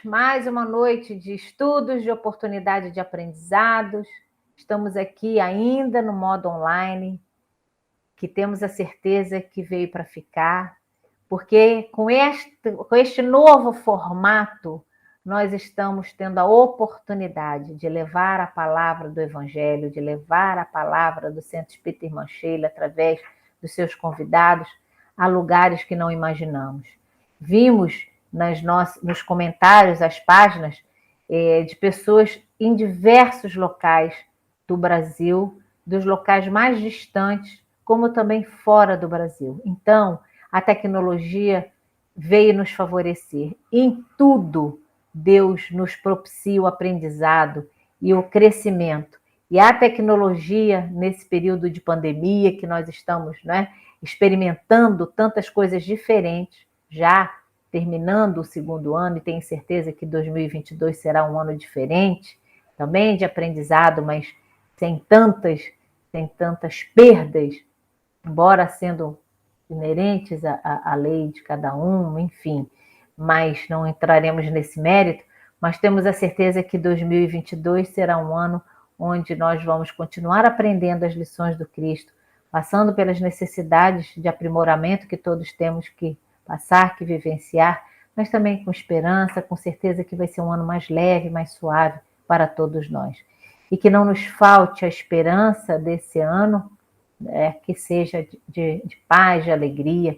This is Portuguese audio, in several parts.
mais uma noite de estudos, de oportunidade de aprendizados. Estamos aqui ainda no modo online, que temos a certeza que veio para ficar, porque com este novo formato, nós estamos tendo a oportunidade de levar a palavra do Evangelho, de levar a palavra do Centro Espírita Irmã Sheila, através dos seus convidados, a lugares que não imaginamos. Vimos nos comentários, as páginas, de pessoas em diversos locais do Brasil, dos locais mais distantes, como também fora do Brasil. Então, a tecnologia veio nos favorecer. Em tudo, Deus nos propicia o aprendizado e o crescimento. E a tecnologia, nesse período de pandemia que nós estamos, experimentando tantas coisas diferentes, já terminando o segundo ano, e tenho certeza que 2022 será um ano diferente, também de aprendizado, mas sem tantas perdas, embora sendo inerentes à lei de cada um, enfim, mas não entraremos nesse mérito, mas temos a certeza que 2022 será um ano onde nós vamos continuar aprendendo as lições do Cristo, passando pelas necessidades de aprimoramento que todos temos que passar, que vivenciar, mas também com esperança, com certeza que vai ser um ano mais leve, mais suave para todos nós. E que não nos falte a esperança desse ano, que seja de paz, de alegria,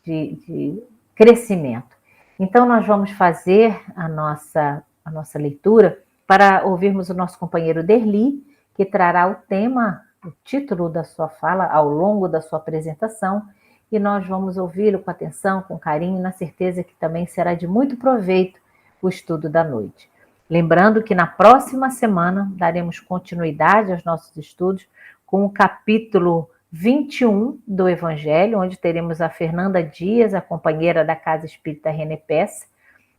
de crescimento. Então, nós vamos fazer a nossa leitura para ouvirmos o nosso companheiro Derli, que trará o tema, o título da sua fala ao longo da sua apresentação, e nós vamos ouvi-lo com atenção, com carinho, na certeza que também será de muito proveito o estudo da noite. Lembrando que na próxima semana daremos continuidade aos nossos estudos com o capítulo 21 do Evangelho, onde teremos a Fernanda Dias, a companheira da Casa Espírita René Pessa,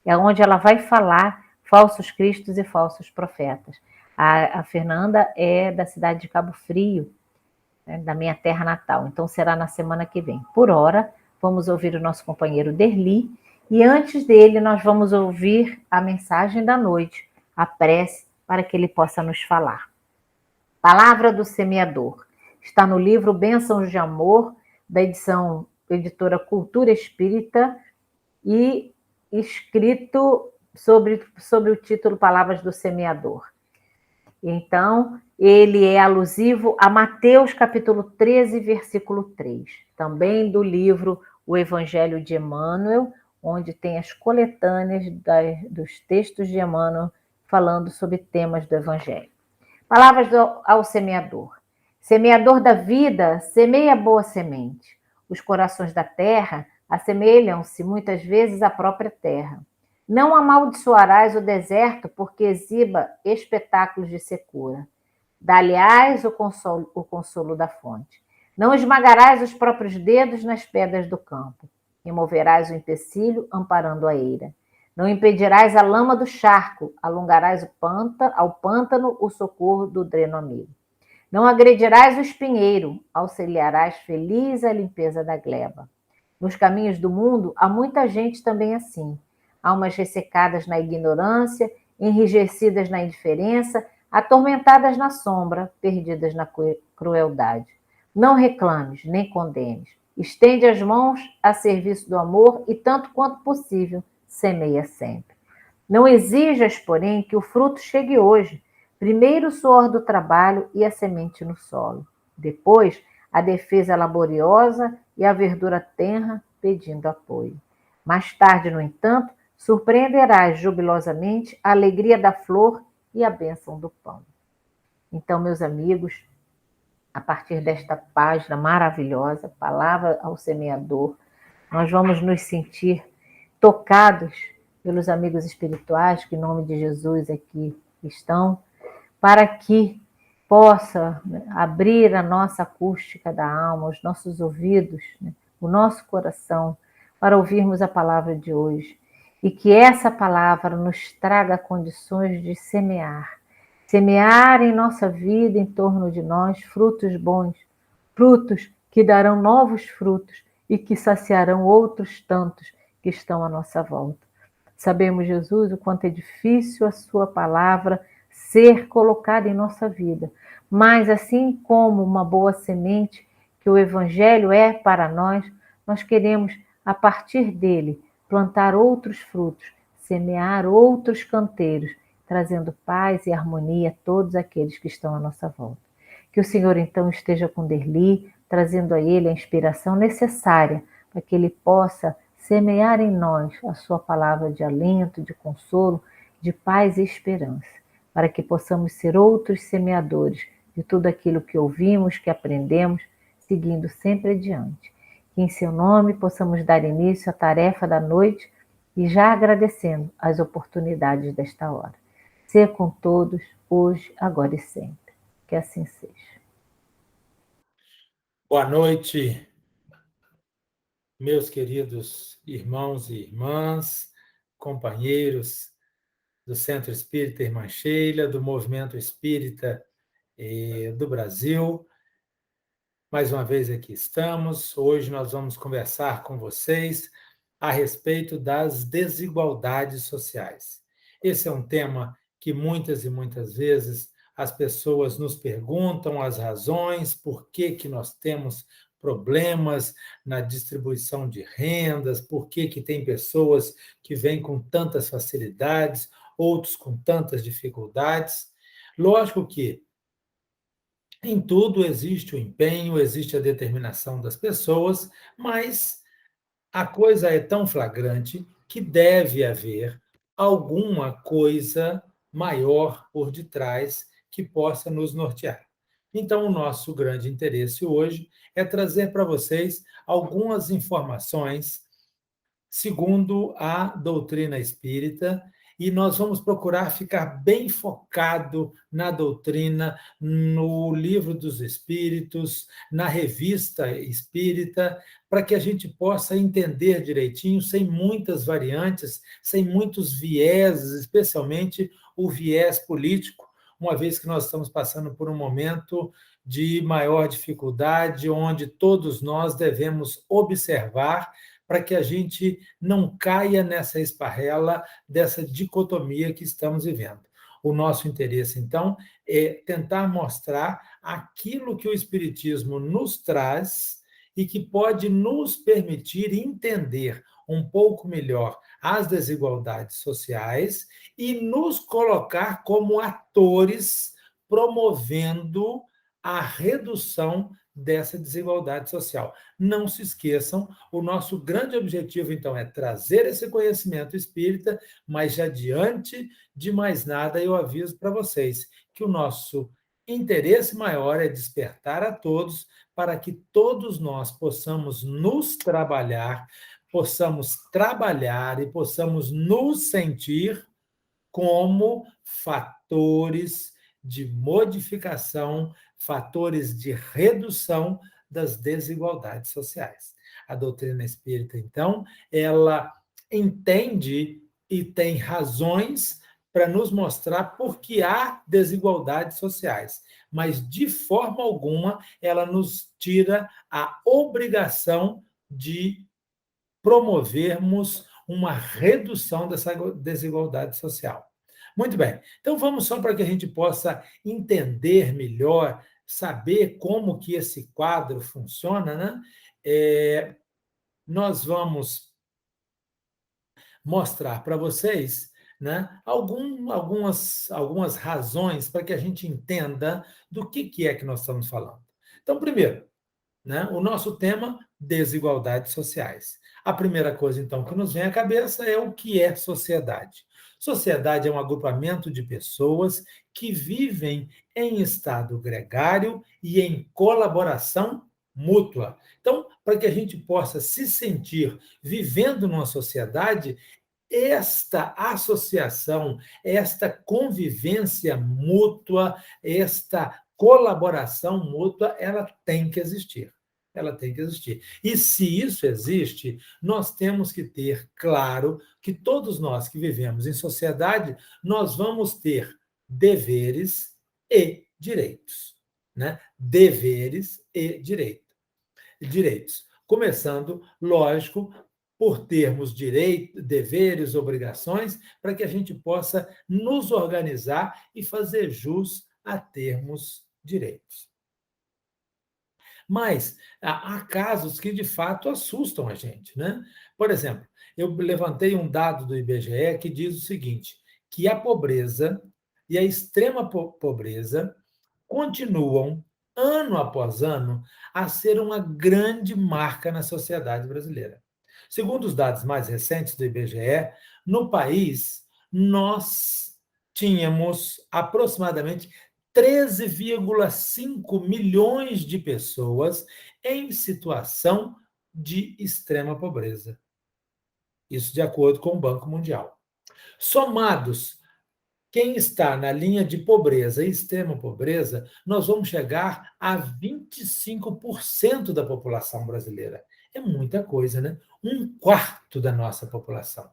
onde ela vai falar falsos cristos e falsos profetas. A Fernanda é da cidade de Cabo Frio, da minha terra natal, então será na semana que vem. Por hora, vamos ouvir o nosso companheiro Derli, e antes dele nós vamos ouvir a mensagem da noite, a prece, para que ele possa nos falar. Palavra do Semeador. Está no livro Bênçãos de Amor, da editora Cultura Espírita, e escrito sobre o título Palavras do Semeador. Então, ele é alusivo a Mateus capítulo 13, versículo 3. Também do livro O Evangelho de Emmanuel, onde tem as coletâneas dos textos de Emmanuel falando sobre temas do Evangelho. Palavras ao semeador. Semeador da vida, semeia boa semente. Os corações da terra assemelham-se muitas vezes à própria terra. Não amaldiçoarás o deserto porque exiba espetáculos de secura. Dá-lhe-ás o consolo da fonte. Não esmagarás os próprios dedos nas pedras do campo. Removerás o empecilho amparando a eira. Não impedirás a lama do charco, alongarás ao pântano o socorro do dreno amigo. Não agredirás o espinheiro, auxiliarás feliz a limpeza da gleba. Nos caminhos do mundo há muita gente também assim. Almas ressecadas na ignorância, enrijecidas na indiferença, atormentadas na sombra, perdidas na crueldade. Não reclames, nem condenes. Estende as mãos a serviço do amor e, tanto quanto possível, semeia sempre. Não exijas, porém, que o fruto chegue hoje. Primeiro o suor do trabalho e a semente no solo. Depois, a defesa laboriosa e a verdura tenra pedindo apoio. Mais tarde, no entanto, surpreenderás jubilosamente a alegria da flor e a bênção do pão. Então, meus amigos, a partir desta página maravilhosa, Palavra ao Semeador, nós vamos nos sentir tocados pelos amigos espirituais que, em nome de Jesus, aqui estão, para que possa abrir a nossa acústica da alma, os nossos ouvidos, o nosso coração, para ouvirmos a palavra de hoje. E que essa palavra nos traga condições de semear em nossa vida, em torno de nós, frutos bons, frutos que darão novos frutos e que saciarão outros tantos que estão à nossa volta. Sabemos, Jesus, o quanto é difícil a sua palavra ser colocada em nossa vida. Mas assim como uma boa semente que o evangelho é para nós, nós queremos, a partir dele, plantar outros frutos, semear outros canteiros, trazendo paz e harmonia a todos aqueles que estão à nossa volta. Que o Senhor então esteja com Derli, trazendo a ele a inspiração necessária para que ele possa semear em nós a sua palavra de alento, de consolo, de paz e esperança, para que possamos ser outros semeadores de tudo aquilo que ouvimos, que aprendemos, seguindo sempre adiante. Que em seu nome possamos dar início à tarefa da noite e já agradecendo as oportunidades desta hora. Ser com todos, hoje, agora e sempre. Que assim seja. Boa noite, meus queridos irmãos e irmãs, companheiros do Centro Espírita Irmã Sheila, do Movimento Espírita do Brasil. Mais uma vez aqui estamos. Hoje nós vamos conversar com vocês a respeito das desigualdades sociais. Esse é um tema que muitas e muitas vezes as pessoas nos perguntam as razões, por que nós temos problemas na distribuição de rendas, por que tem pessoas que vêm com tantas facilidades, outros com tantas dificuldades. Lógico que em tudo existe o empenho, existe a determinação das pessoas, mas a coisa é tão flagrante que deve haver alguma coisa maior por detrás que possa nos nortear. Então, o nosso grande interesse hoje é trazer para vocês algumas informações segundo a doutrina espírita, e nós vamos procurar ficar bem focado na doutrina, no livro dos Espíritos, na revista espírita, para que a gente possa entender direitinho, sem muitas variantes, sem muitos vieses, especialmente o viés político, uma vez que nós estamos passando por um momento de maior dificuldade, onde todos nós devemos observar para que a gente não caia nessa esparrela dessa dicotomia que estamos vivendo. O nosso interesse, então, é tentar mostrar aquilo que o Espiritismo nos traz e que pode nos permitir entender um pouco melhor as desigualdades sociais e nos colocar como atores promovendo a redução dessa desigualdade social. Não se esqueçam, o nosso grande objetivo, então, é trazer esse conhecimento espírita, mas já diante de mais nada, eu aviso para vocês que o nosso interesse maior é despertar a todos para que todos nós possamos nos trabalhar, possamos trabalhar e possamos nos sentir como fatores de modificação, fatores de redução das desigualdades sociais. A doutrina espírita, então, ela entende e tem razões para nos mostrar por que há desigualdades sociais, mas de forma alguma ela nos tira a obrigação de promovermos uma redução dessa desigualdade social. Muito bem, então vamos só para que a gente possa entender melhor, saber como que esse quadro funciona, né? Nós vamos mostrar para vocês, né, algumas razões para que a gente entenda do que é que nós estamos falando. Então, primeiro, né? O nosso tema, desigualdades sociais. A primeira coisa, então, que nos vem à cabeça é o que é sociedade. Sociedade é um agrupamento de pessoas que vivem em estado gregário e em colaboração mútua. Então, para que a gente possa se sentir vivendo numa sociedade, esta associação, esta convivência mútua, esta colaboração mútua, ela tem que existir. Ela tem que existir. E se isso existe, nós temos que ter claro que todos nós que vivemos em sociedade, nós vamos ter deveres e direitos, né? Deveres e direitos. Começando, lógico, por termos direitos, deveres, obrigações, para que a gente possa nos organizar e fazer jus a termos direitos. Mas há casos que, de fato, assustam a gente, né? Por exemplo, eu levantei um dado do IBGE que diz o seguinte, que a pobreza e a extrema pobreza continuam, ano após ano, a ser uma grande marca na sociedade brasileira. Segundo os dados mais recentes do IBGE, no país, nós tínhamos aproximadamente 13,5 milhões de pessoas em situação de extrema pobreza. Isso de acordo com o Banco Mundial. Somados, quem está na linha de pobreza e extrema pobreza, nós vamos chegar a 25% da população brasileira. É muita coisa, né? Um quarto da nossa população.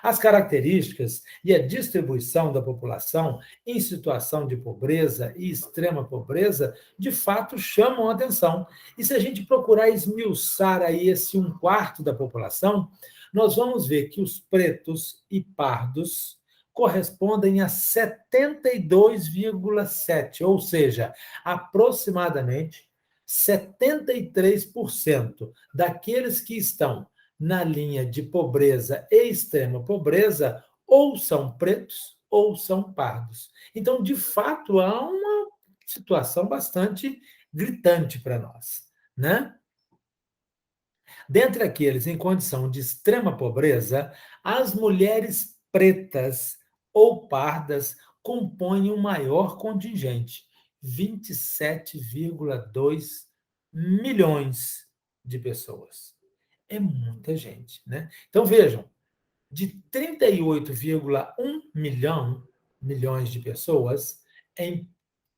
As características e a distribuição da população em situação de pobreza e extrema pobreza, de fato, chamam a atenção. E se a gente procurar esmiuçar aí esse um quarto da população, nós vamos ver que os pretos e pardos correspondem a 72,7%, ou seja, aproximadamente 73% daqueles que estão na linha de pobreza e extrema pobreza, ou são pretos ou são pardos. Então, de fato, há uma situação bastante gritante para nós, né? Dentre aqueles em condição de extrema pobreza, as mulheres pretas ou pardas compõem o maior contingente, 27,2 milhões de pessoas. É muita gente, né? Então, vejam, de 38,1 milhões de pessoas em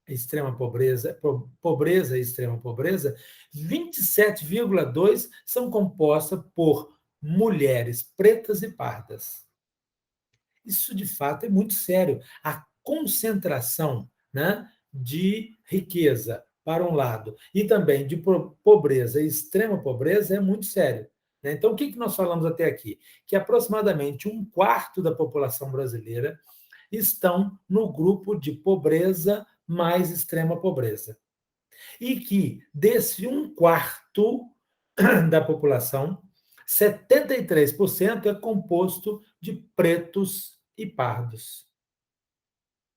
extrema pobreza, pobreza e extrema pobreza, 27,2 são compostas por mulheres pretas e pardas. Isso, de fato, é muito sério. A concentração, né, de riqueza, para um lado, e também de pobreza e extrema pobreza é muito sério. Né? Então, o que nós falamos até aqui? Que aproximadamente um quarto da população brasileira estão no grupo de pobreza mais extrema pobreza. E que, desse um quarto da população, 73% é composto de pretos e pardos.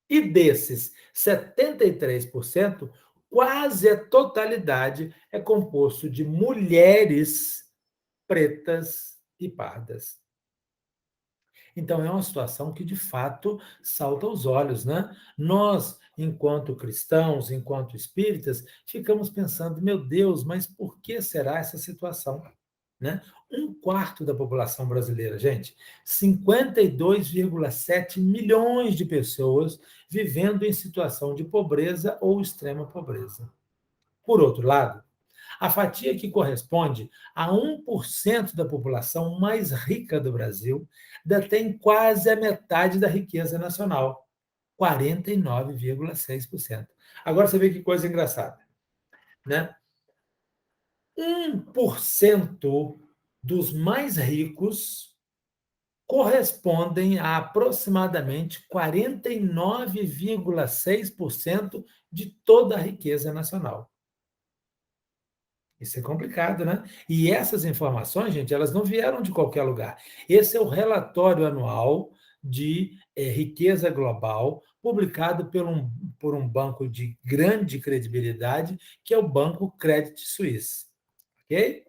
E desses 73%, quase a totalidade é composto de mulheres pretas e pardas. Então, é uma situação que, de fato, salta aos olhos, né? Nós, enquanto cristãos, enquanto espíritas, ficamos pensando, meu Deus, mas por que será essa situação? Né? Um quarto da população brasileira, gente, 52,7 milhões de pessoas vivendo em situação de pobreza ou extrema pobreza. Por outro lado, a fatia que corresponde a 1% da população mais rica do Brasil detém quase a metade da riqueza nacional, 49,6%. Agora você vê que coisa engraçada, né? 1% dos mais ricos correspondem a aproximadamente 49,6% de toda a riqueza nacional. Isso é complicado, né? E essas informações, gente, elas não vieram de qualquer lugar. Esse é o relatório anual de riqueza global, publicado por um banco de grande credibilidade, que é o Banco Credit Suisse. Ok?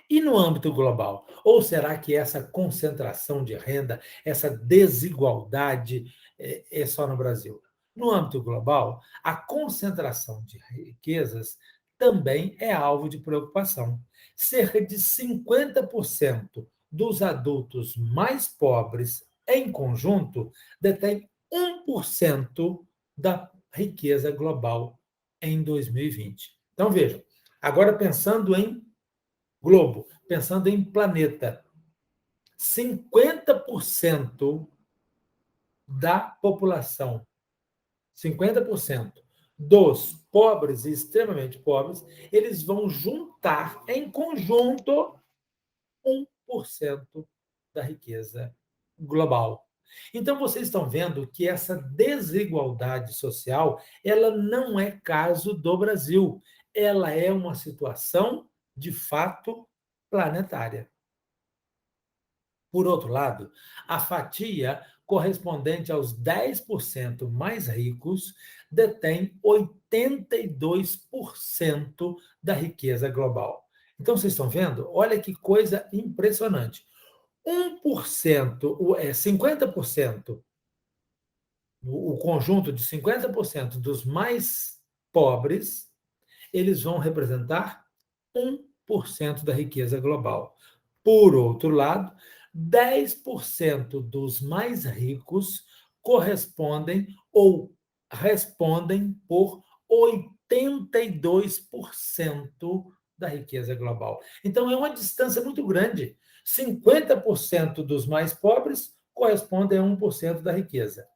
E no âmbito global? Ou será que essa concentração de renda, essa desigualdade é só no Brasil? No âmbito global, a concentração de riquezas também é alvo de preocupação. Cerca de 50% dos adultos mais pobres, em conjunto, detêm 1% da riqueza global em 2020. Então, vejam, agora pensando em globo, pensando em planeta, 50% da população, 50% dos pobres e extremamente pobres, eles vão juntar em conjunto da riqueza global. Então, vocês estão vendo que essa desigualdade social, ela não é caso do Brasil, ela é uma situação, de fato, planetária. Por outro lado, a fatia correspondente aos 10% mais ricos detém 82% da riqueza global. Então, vocês estão vendo? Olha que coisa impressionante. 1%, 50%, o conjunto de 50% dos mais pobres, eles vão representar 1% da riqueza global. Por outro lado, 10% dos mais ricos correspondem ou respondem por 82% da riqueza global. Então, é uma distância muito grande. 50% dos mais pobres correspondem a 1% da riqueza.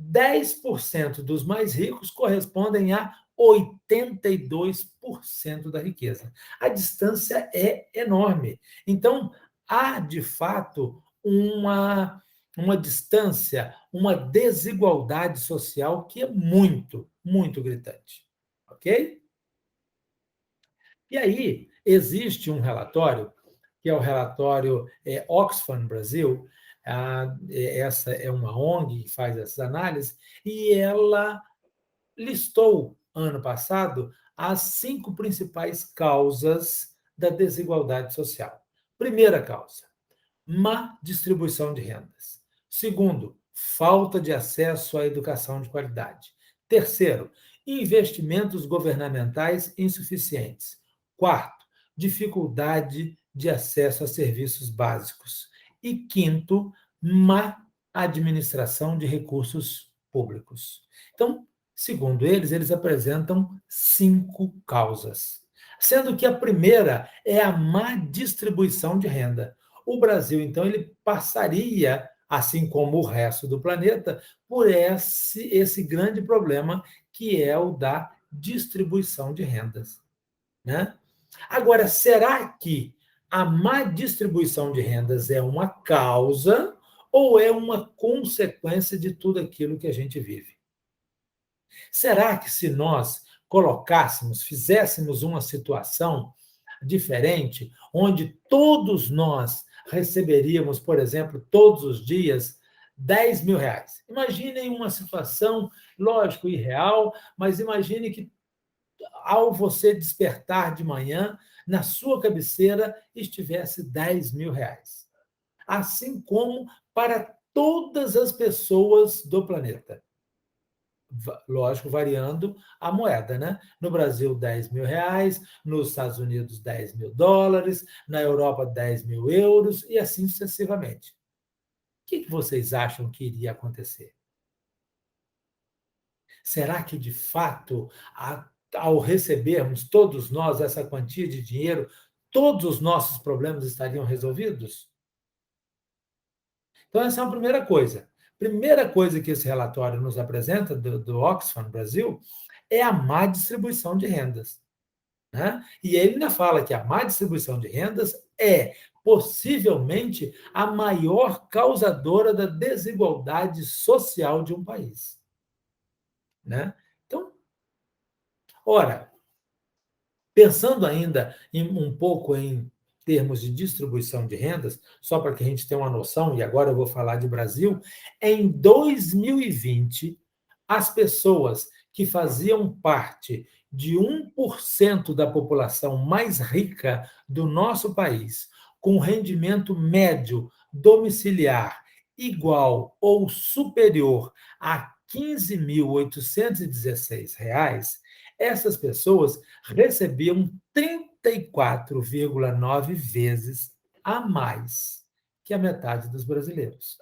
10% dos mais ricos correspondem a 82% da riqueza. A distância é enorme. Então, há, de fato, uma distância, uma desigualdade social que é muito, muito gritante. Ok? E aí, existe um relatório, que é o relatório Oxfam Brasil, essa é uma ONG que faz essas análises, e ela listou, ano passado, as 5 principais causas da desigualdade social. Primeira causa, má distribuição de rendas. Segundo, falta de acesso à educação de qualidade. Terceiro, investimentos governamentais insuficientes. Quarto, dificuldade de acesso a serviços básicos. E quinto, má administração de recursos públicos. Então, segundo eles apresentam 5 causas. Sendo que a primeira é a má distribuição de renda. O Brasil, então, ele passaria, assim como o resto do planeta, por esse grande problema que é o da distribuição de rendas. Né? Agora, será que a má distribuição de rendas é uma causa ou é uma consequência de tudo aquilo que a gente vive? Será que se nós colocássemos, fizéssemos uma situação diferente, onde todos nós receberíamos, por exemplo, todos os dias, 10 mil reais? Imaginem uma situação, lógico, irreal, mas imagine que ao você despertar de manhã, na sua cabeceira estivesse 10 mil reais. Assim como para todas as pessoas do planeta. Lógico, variando a moeda, né? No Brasil, 10 mil reais, nos Estados Unidos, 10 mil dólares, na Europa, 10 mil euros, e assim sucessivamente. O que vocês acham que iria acontecer? Será que, de fato, ao recebermos todos nós essa quantia de dinheiro, todos os nossos problemas estariam resolvidos? Então, essa é a primeira coisa. Primeira coisa que esse relatório nos apresenta, do Oxfam Brasil, é a má distribuição de rendas. Né? E ele ainda fala que a má distribuição de rendas é possivelmente a maior causadora da desigualdade social de um país. Né? Então, ora, pensando ainda um pouco em termos de distribuição de rendas, só para que a gente tenha uma noção, e agora eu vou falar de Brasil, em 2020, as pessoas que faziam parte de 1% da população mais rica do nosso país, com rendimento médio domiciliar igual ou superior a R$ 15.816, essas pessoas recebiam 34,9 vezes a mais que a metade dos brasileiros.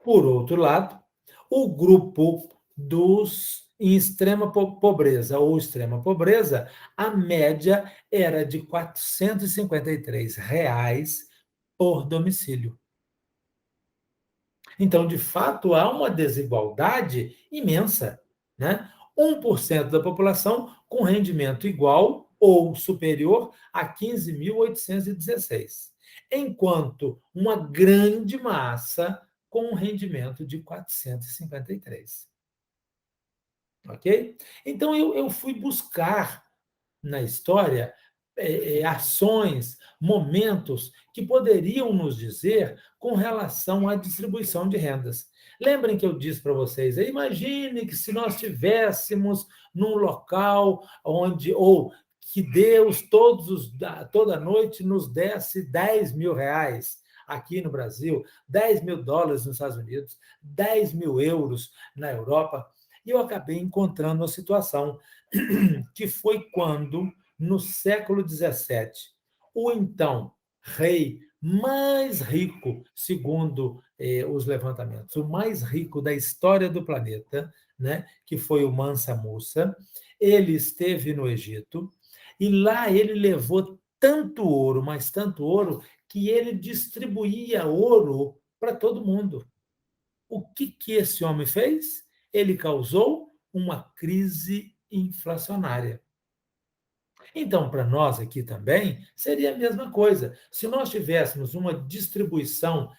Por outro lado, o grupo dos em extrema pobreza ou extrema pobreza, a média era de R$ 453 por domicílio. Então, de fato, há uma desigualdade imensa. Né? 1% da população com rendimento igual ou superior a 15.816, enquanto uma grande massa com um rendimento de 453. Ok? Então, eu fui buscar na história ações, momentos que poderiam nos dizer com relação à distribuição de rendas. Lembrem que eu disse para vocês, imagine que se nós tivéssemos num local onde, ou que Deus toda noite nos desse 10 mil reais aqui no Brasil, 10 mil dólares nos Estados Unidos, 10 mil euros na Europa, e eu acabei encontrando uma situação que foi quando, no século XVII, o então rei mais rico, segundo os levantamentos, o mais rico da história do planeta, né, que foi o Mansa Musa, ele esteve no Egito e lá ele levou tanto ouro, mas tanto ouro, que ele distribuía ouro para todo mundo. O que esse homem fez? Ele causou uma crise inflacionária. Então, para nós aqui também, seria a mesma coisa. Se nós tivéssemos uma distribuição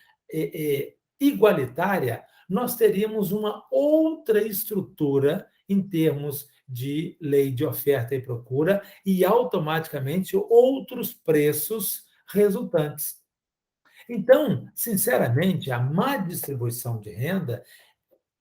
igualitária, nós teríamos uma outra estrutura em termos de lei de oferta e procura e automaticamente outros preços resultantes. Então, sinceramente, a má distribuição de renda,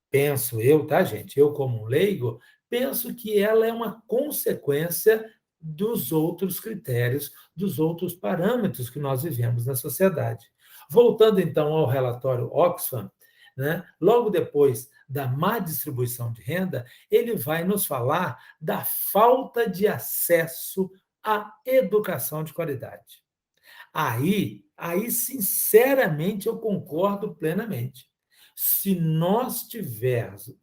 penso eu, tá, gente? Eu, como um leigo, penso que ela é uma consequência dos outros critérios, dos outros parâmetros que nós vivemos na sociedade. Voltando, então, ao relatório Oxfam, né, logo depois da má distribuição de renda, ele vai nos falar da falta de acesso à educação de qualidade. Aí, sinceramente, eu concordo plenamente. Se nós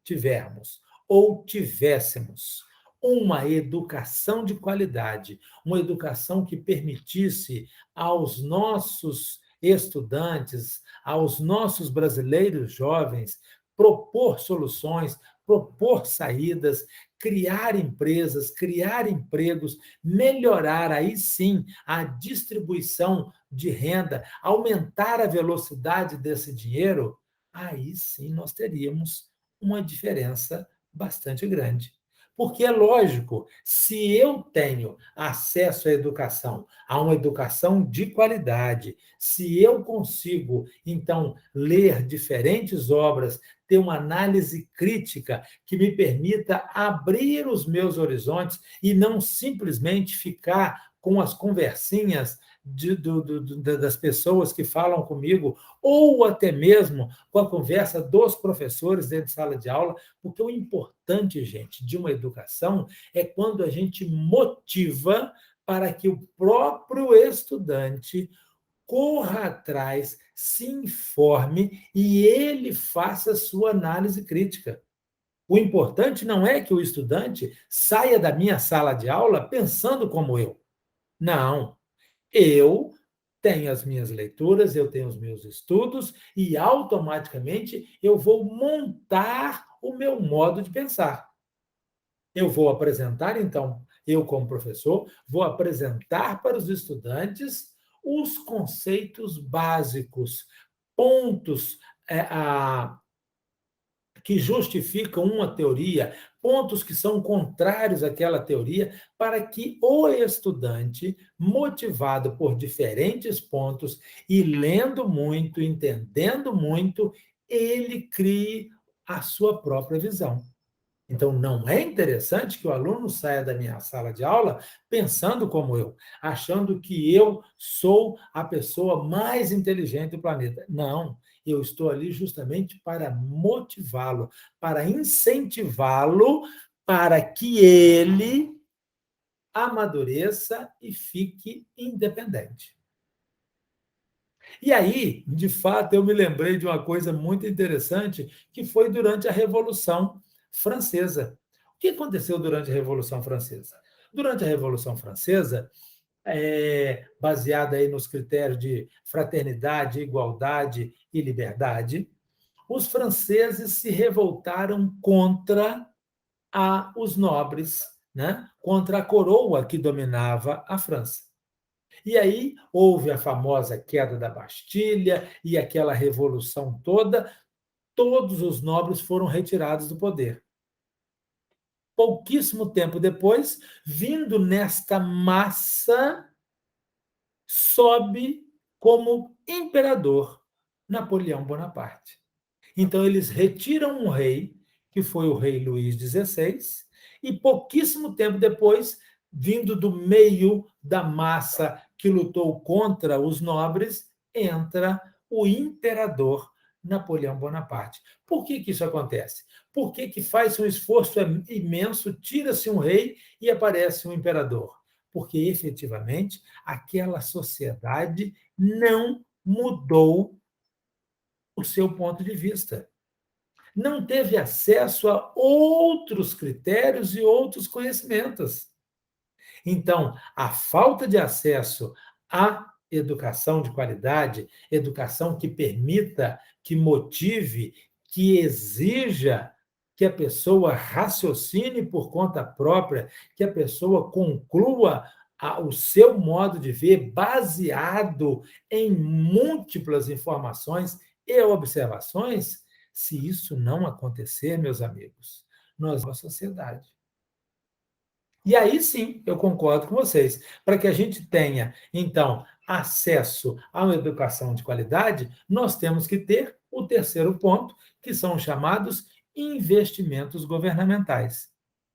tivermos ou tivéssemos uma educação de qualidade, uma educação que permitisse aos nossos estudantes, aos nossos brasileiros jovens, propor soluções, propor saídas, criar empresas, criar empregos, melhorar aí sim a distribuição de renda, aumentar a velocidade desse dinheiro, aí sim nós teríamos uma diferença bastante grande. Porque é lógico, se eu tenho acesso à educação, a uma educação de qualidade, se eu consigo, então, ler diferentes obras, ter uma análise crítica que me permita abrir os meus horizontes e não simplesmente ficar com as conversinhas das pessoas que falam comigo, ou até mesmo com a conversa dos professores dentro de sala de aula, porque o importante, gente, de uma educação é quando a gente motiva para que o próprio estudante corra atrás, se informe e ele faça sua análise crítica. O importante não é que o estudante saia da minha sala de aula pensando como eu. Não. Eu tenho as minhas leituras, eu tenho os meus estudos e automaticamente eu vou montar o meu modo de pensar. Eu vou apresentar, então, eu como professor, vou apresentar para os estudantes os conceitos básicos, pontos que justificam uma teoria, pontos que são contrários àquela teoria, para que o estudante, motivado por diferentes pontos e lendo muito, entendendo muito, ele crie a sua própria visão. Então, não é interessante que o aluno saia da minha sala de aula pensando como eu, achando que eu sou a pessoa mais inteligente do planeta. Não, eu estou ali justamente para motivá-lo, para incentivá-lo, para que ele amadureça e fique independente. E aí, de fato, eu me lembrei de uma coisa muito interessante, que foi durante a Revolução Francesa. O que aconteceu durante a Revolução Francesa? Durante a Revolução Francesa, baseada aí nos critérios de fraternidade, igualdade e liberdade, os franceses se revoltaram contra os nobres, né, contra a coroa que dominava a França. E aí houve a famosa queda da Bastilha e aquela revolução toda, todos os nobres foram retirados do poder. Pouquíssimo tempo depois, vindo nesta massa, sobe como imperador Napoleão Bonaparte. Então, eles retiram um rei, que foi o rei Luís XVI, e pouquíssimo tempo depois, vindo do meio da massa que lutou contra os nobres, entra o imperador Napoleão Bonaparte. Por que, que isso acontece? Por que, que faz um esforço imenso, tira-se um rei e aparece um imperador? Porque efetivamente aquela sociedade não mudou o seu ponto de vista. Não teve acesso a outros critérios e outros conhecimentos. Então, a falta de acesso à educação de qualidade, educação que permita, que motive, que exija que a pessoa raciocine por conta própria, que a pessoa conclua o seu modo de ver baseado em múltiplas informações e observações. Se isso não acontecer, meus amigos, nós vamos à sociedade. E aí sim, eu concordo com vocês. Para que a gente tenha, então, acesso a uma educação de qualidade, nós temos que ter o terceiro ponto, que são os chamados investimentos governamentais.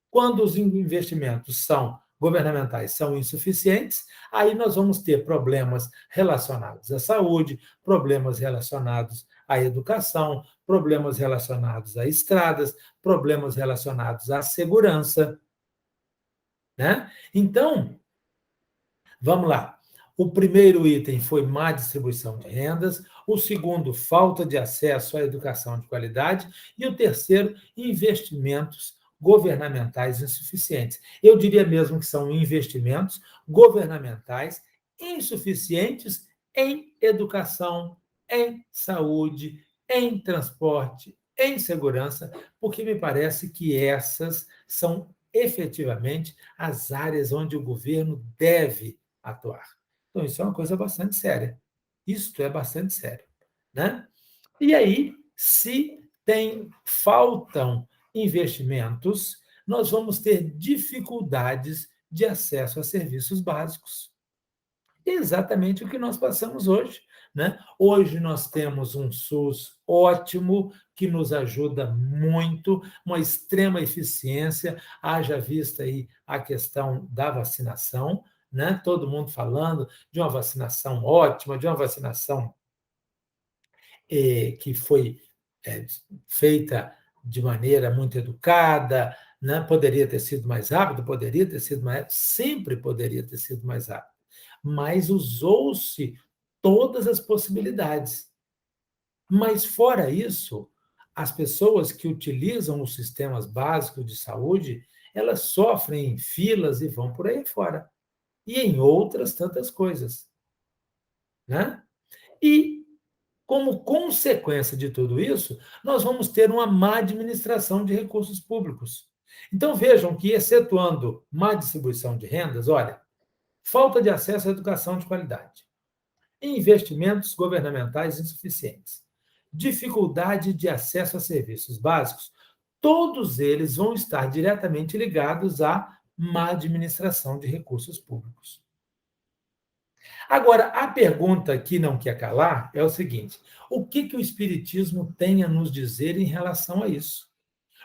Quando os investimentos são governamentais são insuficientes, aí nós vamos ter problemas relacionados à saúde, problemas relacionados à educação, problemas relacionados a estradas, problemas relacionados à segurança, né? Então, vamos lá. O primeiro item foi má distribuição de rendas, o segundo, falta de acesso à educação de qualidade, e o terceiro, investimentos governamentais insuficientes. Eu diria mesmo que são investimentos governamentais insuficientes em educação, em saúde, em transporte, em segurança, porque me parece que essas são efetivamente as áreas onde o governo deve atuar. Então, isso é uma coisa bastante séria. Isto é bastante sério, né? E aí, se faltam investimentos, nós vamos ter dificuldades de acesso a serviços básicos. Exatamente o que nós passamos hoje, né? Hoje nós temos um SUS ótimo, que nos ajuda muito, uma extrema eficiência, haja vista aí a questão da vacinação, né? Todo mundo falando de uma vacinação ótima, de uma vacinação que foi feita de maneira muito educada, né? Poderia ter sido mais rápido, poderia ter sido mais, sempre poderia ter sido mais rápido, mas usou-se todas as possibilidades. Mas fora isso, as pessoas que utilizam os sistemas básicos de saúde, elas sofrem em filas e vão por aí fora. E em outras tantas coisas, né? E como consequência de tudo isso, nós vamos ter uma má administração de recursos públicos. Então vejam que, excetuando má distribuição de rendas, olha, falta de acesso à educação de qualidade, investimentos governamentais insuficientes, dificuldade de acesso a serviços básicos, todos eles vão estar diretamente ligados à má administração de recursos públicos. Agora, a pergunta que não quer calar é o seguinte: o que o Espiritismo tem a nos dizer em relação a isso?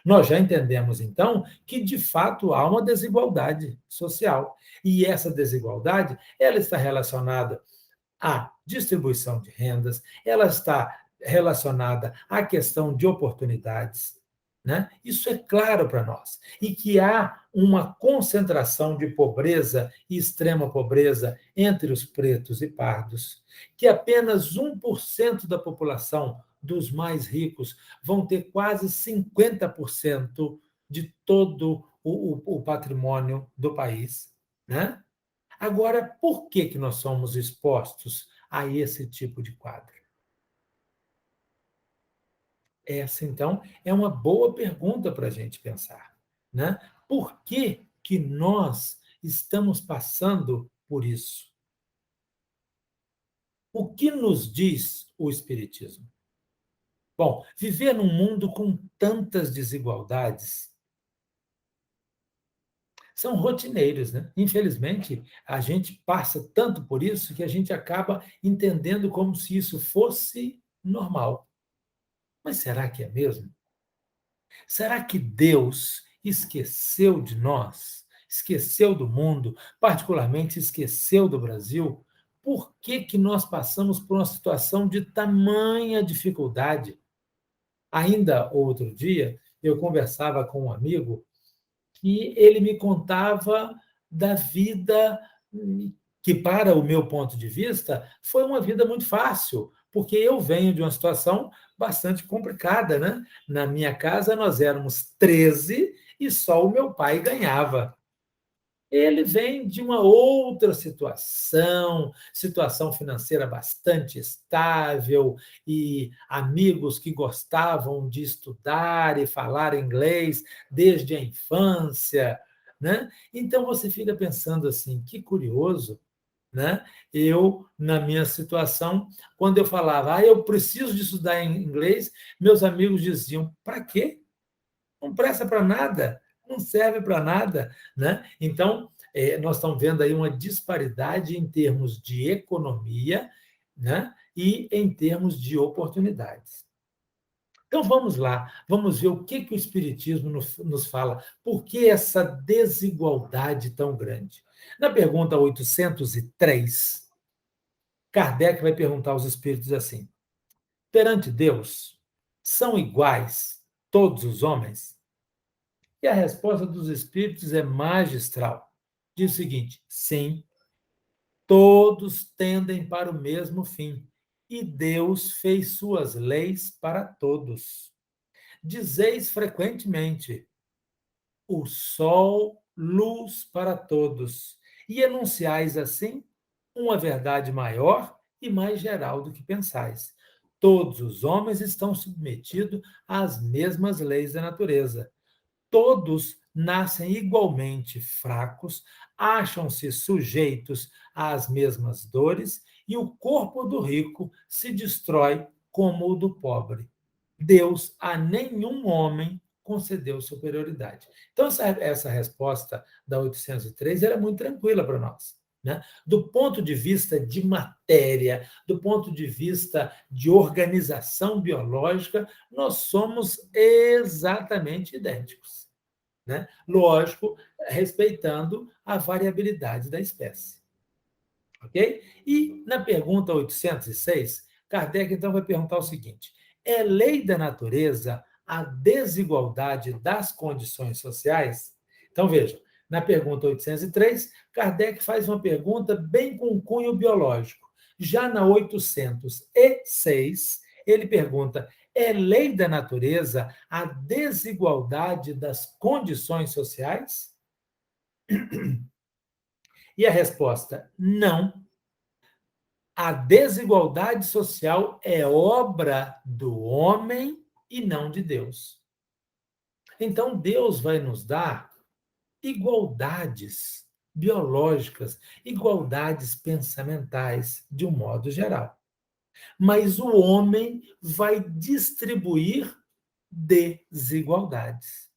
Nós já entendemos, então, que de fato há uma desigualdade social. E essa desigualdade, ela está relacionada à distribuição de rendas, ela está relacionada à questão de oportunidades, né? Isso é claro para nós. E que há uma concentração de pobreza e extrema pobreza entre os pretos e pardos, que apenas 1% da população dos mais ricos vão ter quase 50% de todo o patrimônio do país, né? Agora, por que nós somos expostos a esse tipo de quadro? Essa, então, é uma boa pergunta para a gente pensar, né? Por que que nós estamos passando por isso. O que nos diz o Espiritismo? Bom, viver num mundo com tantas desigualdades são rotineiros, né? Infelizmente, a gente passa tanto por isso que a gente acaba entendendo como se isso fosse normal. Mas será que é mesmo? Será que Deus esqueceu de nós? Esqueceu do mundo? Particularmente esqueceu do Brasil? Por que que nós passamos por uma situação de tamanha dificuldade? Ainda outro dia, eu conversava com um amigo que ele me contava da vida que, para o meu ponto de vista, foi uma vida muito fácil, porque eu venho de uma situação bastante complicada, né? Na minha casa, nós éramos 13 e só o meu pai ganhava. Ele vem de uma outra situação financeira bastante estável e amigos que gostavam de estudar e falar inglês desde a infância, né? Então você fica pensando assim, que curioso, né? Eu, na minha situação, quando eu falava, eu preciso de estudar em inglês, meus amigos diziam, para quê? Não presta para nada, não serve para nada, né? Então, nós estamos vendo aí uma disparidade em termos de economia, né? E em termos de oportunidades. Então vamos lá, vamos ver o que, que o Espiritismo nos fala, por que essa desigualdade tão grande? Na pergunta 803, Kardec vai perguntar aos espíritos assim: perante Deus, são iguais todos os homens? E a resposta dos espíritos é magistral. Diz o seguinte: sim, todos tendem para o mesmo fim, e Deus fez suas leis para todos. Dizeis frequentemente: o sol, luz para todos, e enunciais assim uma verdade maior e mais geral do que pensais. Todos os homens estão submetidos às mesmas leis da natureza. Todos nascem igualmente fracos, acham-se sujeitos às mesmas dores e o corpo do rico se destrói como o do pobre. Deus a nenhum homem concedeu superioridade. Então, essa resposta da 803 era muito tranquila para nós. Né? Do ponto de vista de matéria, do ponto de vista de organização biológica, nós somos exatamente idênticos. Né? Lógico, respeitando a variabilidade da espécie. Ok? E na pergunta 806, Kardec então vai perguntar o seguinte: é lei da natureza a desigualdade das condições sociais? Então veja, na pergunta 803, Kardec faz uma pergunta bem com cunho biológico. Já na 806, ele pergunta: é lei da natureza a desigualdade das condições sociais? E a resposta: não. A desigualdade social é obra do homem e não de Deus. Então, Deus vai nos dar igualdades biológicas, igualdades pensamentais, de um modo geral. Mas o homem vai distribuir desigualdades.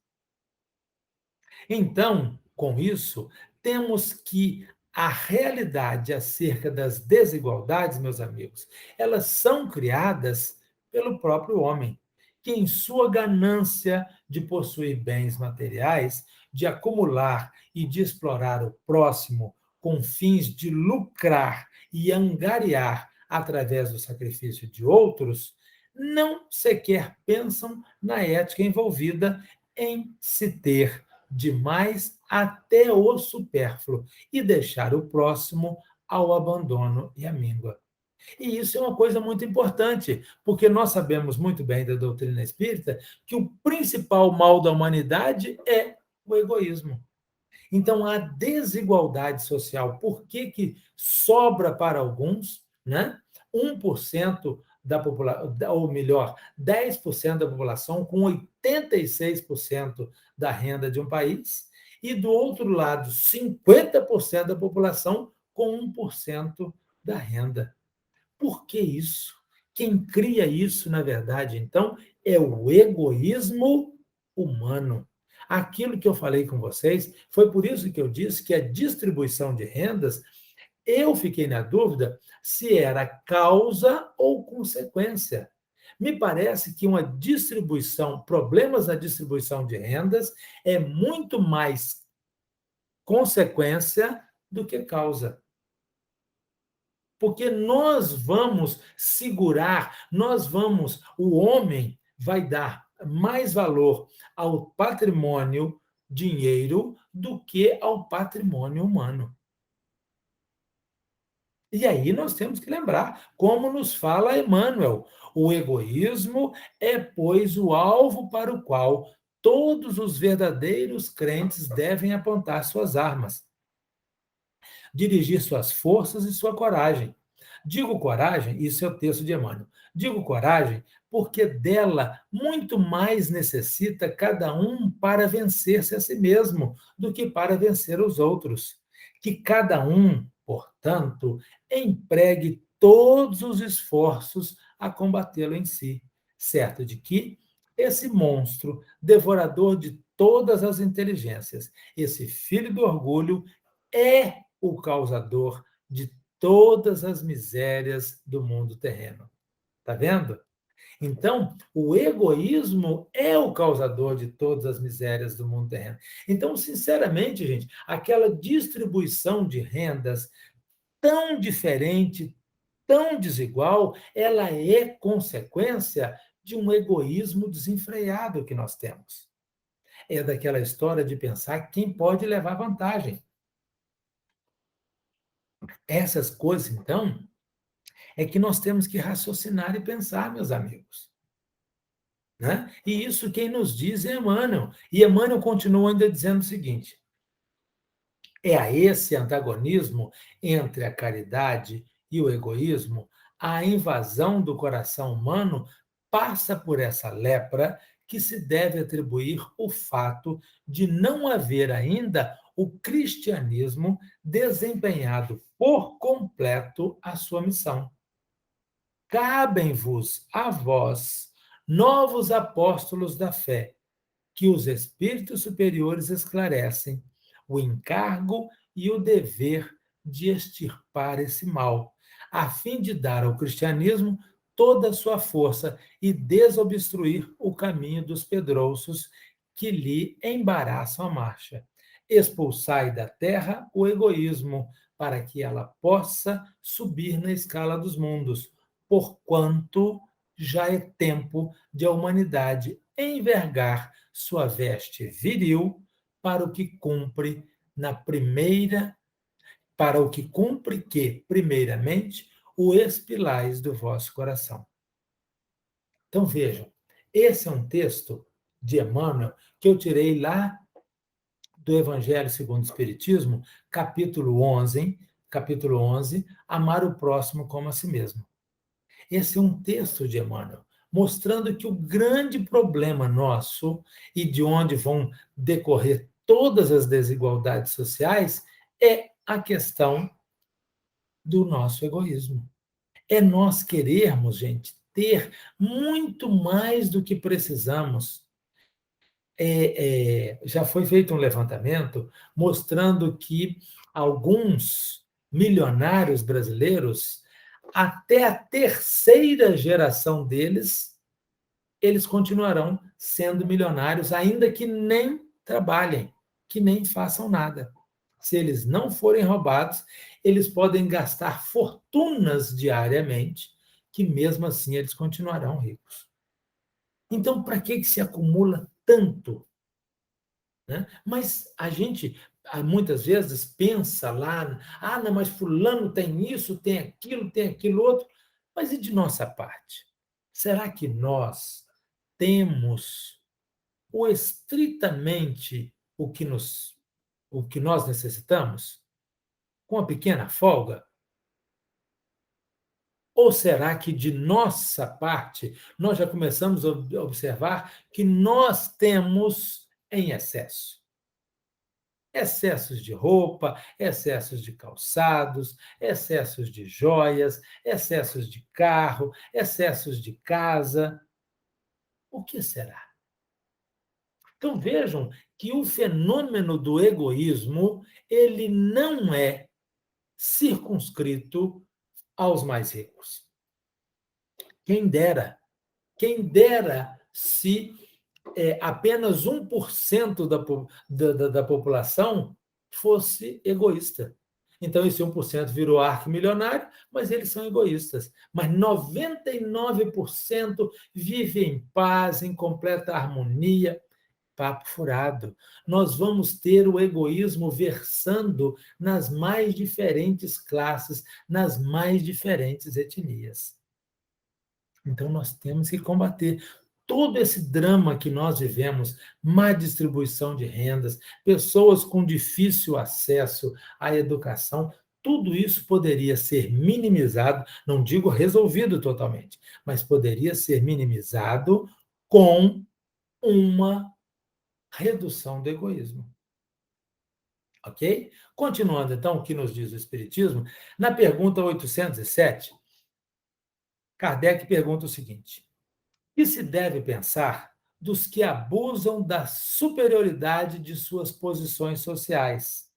Então, com isso, temos que a realidade acerca das desigualdades, meus amigos, elas são criadas pelo próprio homem, que em sua ganância de possuir bens materiais, de acumular e de explorar o próximo com fins de lucrar e angariar através do sacrifício de outros, não sequer pensam na ética envolvida em se ter demais até o supérfluo e deixar o próximo ao abandono e à míngua. E isso é uma coisa muito importante, porque nós sabemos muito bem da doutrina espírita que o principal mal da humanidade é o egoísmo. Então, a desigualdade social, por que, que sobra para alguns, né? 1% da população, ou melhor, 10% da população com 86% da renda de um país, e, do outro lado, 50% da população com 1% da renda. Por que isso? Quem cria isso, na verdade, então, é o egoísmo humano. Aquilo que eu falei com vocês, foi por isso que eu disse que a distribuição de rendas, eu fiquei na dúvida se era causa ou consequência. Me parece que uma distribuição, problemas na distribuição de rendas, é muito mais consequência do que causa. Porque nós vamos segurar, o homem vai dar mais valor ao patrimônio dinheiro do que ao patrimônio humano. E aí nós temos que lembrar, como nos fala Emmanuel, o egoísmo é, pois, o alvo para o qual todos os verdadeiros crentes devem apontar suas armas, dirigir suas forças e sua coragem. Digo coragem, isso é o texto de Emmanuel. Digo coragem porque dela muito mais necessita cada um para vencer-se a si mesmo do que para vencer os outros. Que cada um, portanto, empregue todos os esforços a combatê-lo em si, certo de que esse monstro, devorador de todas as inteligências, esse filho do orgulho, é o causador de todas as misérias do mundo terreno. Está vendo? Então, o egoísmo é o causador de todas as misérias do mundo terreno. Então, sinceramente, gente, aquela distribuição de rendas tão diferente, tão desigual, ela é consequência de um egoísmo desenfreado que nós temos. É daquela história de pensar quem pode levar vantagem. Essas coisas, então, é que nós temos que raciocinar e pensar, meus amigos. Né? E isso quem nos diz é Emmanuel. E Emmanuel continua ainda dizendo o seguinte: é a esse antagonismo entre a caridade e o egoísmo, a invasão do coração humano passa por essa lepra que se deve atribuir o fato de não haver ainda o cristianismo desempenhado por completo a sua missão. Cabem-vos a vós, novos apóstolos da fé, que os espíritos superiores esclarecem, o encargo e o dever de extirpar esse mal, a fim de dar ao cristianismo toda a sua força e desobstruir o caminho dos pedrouços que lhe embaraçam a marcha. Expulsai da terra o egoísmo, para que ela possa subir na escala dos mundos, porquanto já é tempo de a humanidade envergar sua veste viril para o que cumpre na primeira, para o que cumpre que, primeiramente, o expilais do vosso coração. Então vejam, esse é um texto de Emmanuel que eu tirei lá do Evangelho segundo o Espiritismo, capítulo 11, amar o próximo como a si mesmo. Esse é um texto de Emmanuel, mostrando que o grande problema nosso, e de onde vão decorrer todas as desigualdades sociais, é a questão do nosso egoísmo. É nós querermos, gente, ter muito mais do que precisamos. Já foi feito um levantamento mostrando que alguns milionários brasileiros, até a terceira geração deles, eles continuarão sendo milionários, ainda que nem trabalhem, que nem façam nada. Se eles não forem roubados, eles podem gastar fortunas diariamente, que mesmo assim eles continuarão ricos. Então, para que se acumula tanto? Né? Mas a gente muitas vezes pensa lá, não, mas fulano tem isso, tem aquilo outro, mas e de nossa parte? Será que nós temos estritamente o que nós necessitamos? Com uma pequena folga? Ou será que de nossa parte nós já começamos a observar que nós temos em excesso? Excessos de roupa, excessos de calçados, excessos de joias, excessos de carro, excessos de casa. O que será? Então vejam que o fenômeno do egoísmo, ele não é circunscrito aos mais ricos. Quem dera se apenas 1% da população fosse egoísta. Então, esse 1% virou arquimilionário, mas eles são egoístas. Mas 99% vive em paz, em completa harmonia. Papo furado. Nós vamos ter o egoísmo versando nas mais diferentes classes, nas mais diferentes etnias. Então, nós temos que combater todo esse drama que nós vivemos, má distribuição de rendas, pessoas com difícil acesso à educação, tudo isso poderia ser minimizado, não digo resolvido totalmente, mas poderia ser minimizado com uma redução do egoísmo. Ok? Continuando, então, o que nos diz o Espiritismo, na pergunta 807, Kardec pergunta o seguinte: que se deve pensar dos que abusam da superioridade de suas posições sociais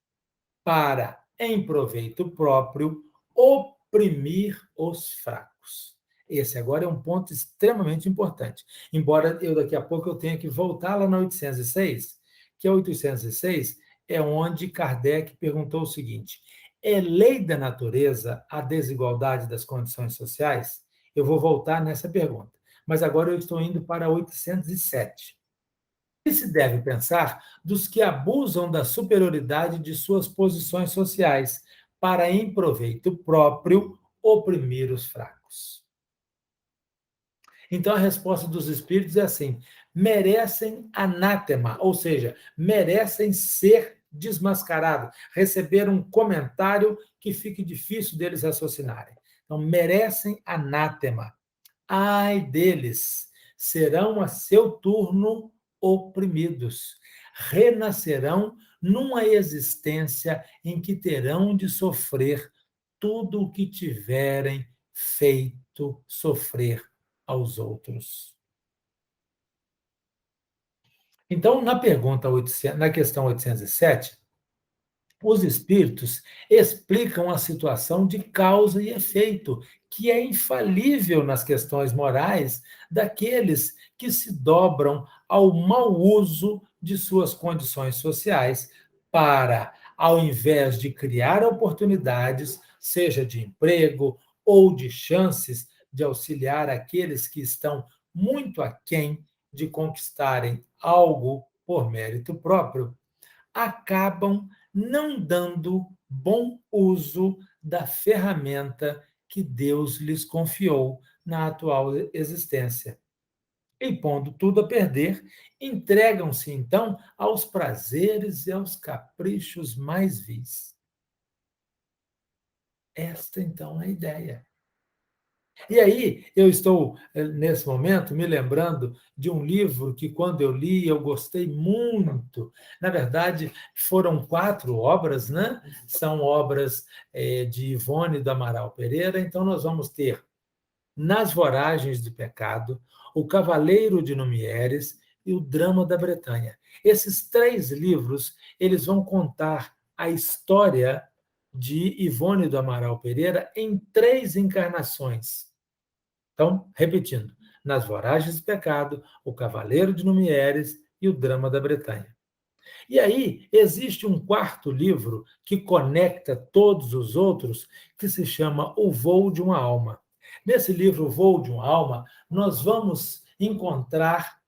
para, em proveito próprio, oprimir os fracos? Esse agora é um ponto extremamente importante. Embora daqui a pouco eu tenha que voltar lá na 806, que a 806 é onde Kardec perguntou o seguinte: é lei da natureza a desigualdade das condições sociais? Eu vou voltar nessa pergunta. Mas agora eu estou indo para 807. O que se deve pensar dos que abusam da superioridade de suas posições sociais para, em proveito próprio, oprimir os fracos? Então, a resposta dos espíritos é assim: merecem anátema, ou seja, merecem ser desmascarados, receber um comentário que fique difícil deles raciocinarem. Então, merecem anátema. Ai deles, serão a seu turno oprimidos. Renascerão numa existência em que terão de sofrer tudo o que tiverem feito sofrer aos outros. Então, na questão 807, os espíritos explicam a situação de causa e efeito, que é infalível nas questões morais daqueles que se dobram ao mau uso de suas condições sociais para, ao invés de criar oportunidades, seja de emprego ou de chances de auxiliar aqueles que estão muito aquém de conquistarem algo por mérito próprio, acabam não dando bom uso da ferramenta que Deus lhes confiou na atual existência. E, pondo tudo a perder, entregam-se então aos prazeres e aos caprichos mais vis. Esta, então, é a ideia. E aí, eu estou, nesse momento, me lembrando de um livro que, quando eu li, eu gostei muito. Na verdade, foram 4 obras, né? São obras de Ivone do Amaral Pereira. Então, nós vamos ter Nas Voragens do Pecado, O Cavaleiro de Numieres e O Drama da Bretanha. Esses 3 livros, eles vão contar a história de Ivone do Amaral Pereira em 3 encarnações. Então, repetindo, Nas Voragens do Pecado, O Cavaleiro de Numieres e O Drama da Bretanha. E aí, existe um 4º livro que conecta todos os outros, que se chama O Voo de uma Alma. Nesse livro, O Voo de uma Alma, nós vamos encontrar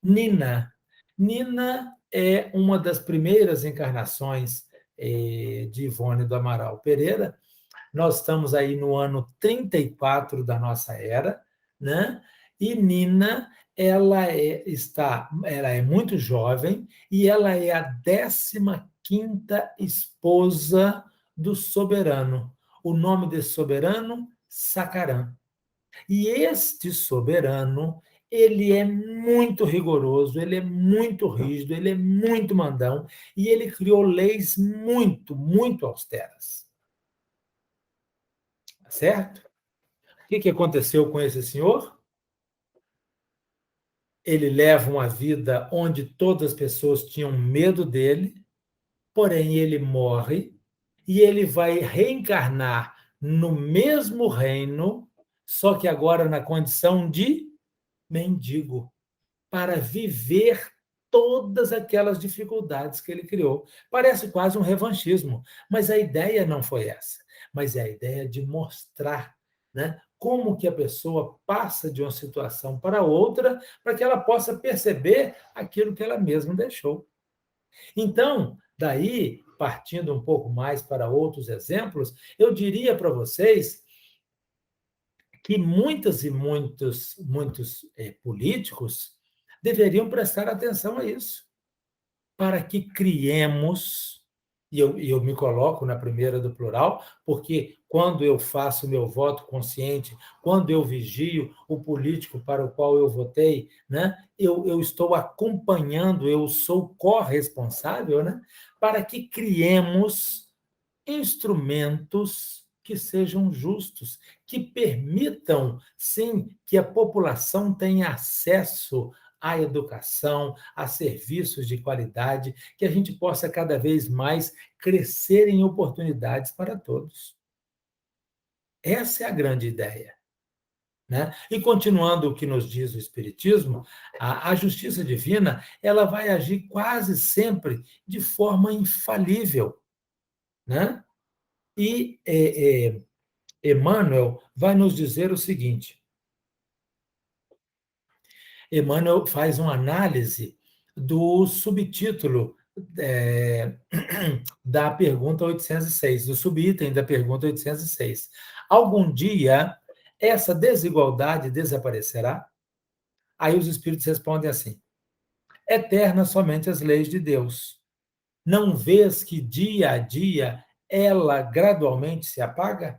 Nina. Nina é uma das primeiras encarnações de Ivone do Amaral Pereira. Nós estamos aí no ano 34 da nossa era, né? E Nina, ela é muito jovem e ela é a 15ª esposa do soberano. O nome desse soberano, Sacarã. E este soberano, ele é muito rigoroso, ele é muito rígido, ele é muito mandão, e ele criou leis muito, muito austeras. Certo? O que aconteceu com esse senhor? Ele leva uma vida onde todas as pessoas tinham medo dele, porém ele morre e ele vai reencarnar no mesmo reino, só que agora na condição de mendigo, para viver todas aquelas dificuldades que ele criou. Parece quase um revanchismo, mas a ideia não foi essa. Mas é a ideia de mostrar, né, como que a pessoa passa de uma situação para outra, para que ela possa perceber aquilo que ela mesma deixou. Então, daí, partindo um pouco mais para outros exemplos, eu diria para vocês que muitas e muitos políticos deveriam prestar atenção a isso, para que criemos, e eu me coloco na primeira do plural, porque quando eu faço meu voto consciente, quando eu vigio o político para o qual eu votei, né, eu estou acompanhando, eu sou corresponsável, né, para que criemos instrumentos que sejam justos, que permitam, sim, que a população tenha acesso à educação, a serviços de qualidade, que a gente possa cada vez mais crescer em oportunidades para todos. Essa é a grande ideia. Né? E continuando o que nos diz o Espiritismo, a justiça divina ela vai agir quase sempre de forma infalível. Né? E Emmanuel vai nos dizer o seguinte: Emmanuel faz uma análise do subtítulo da pergunta 806, do subitem da pergunta 806. Algum dia essa desigualdade desaparecerá? Aí os espíritos respondem assim: eternas somente as leis de Deus. Não vês que dia a dia ela gradualmente se apaga?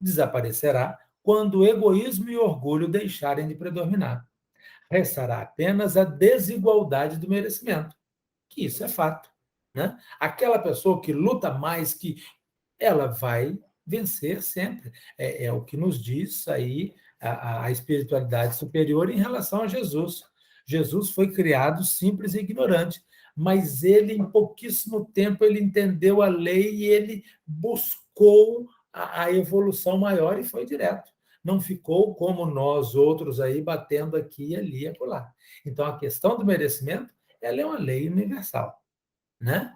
Desaparecerá quando o egoísmo e o orgulho deixarem de predominar. Restará apenas a desigualdade do merecimento, que isso é fato. Né? Aquela pessoa que luta mais, que ela vai vencer sempre. É o que nos diz aí a espiritualidade superior em relação a Jesus. Jesus foi criado simples e ignorante, mas ele, em pouquíssimo tempo, ele entendeu a lei e ele buscou a evolução maior e foi direto. Não ficou como nós outros aí, batendo aqui e ali e acolá. Então, a questão do merecimento, ela é uma lei universal. Né?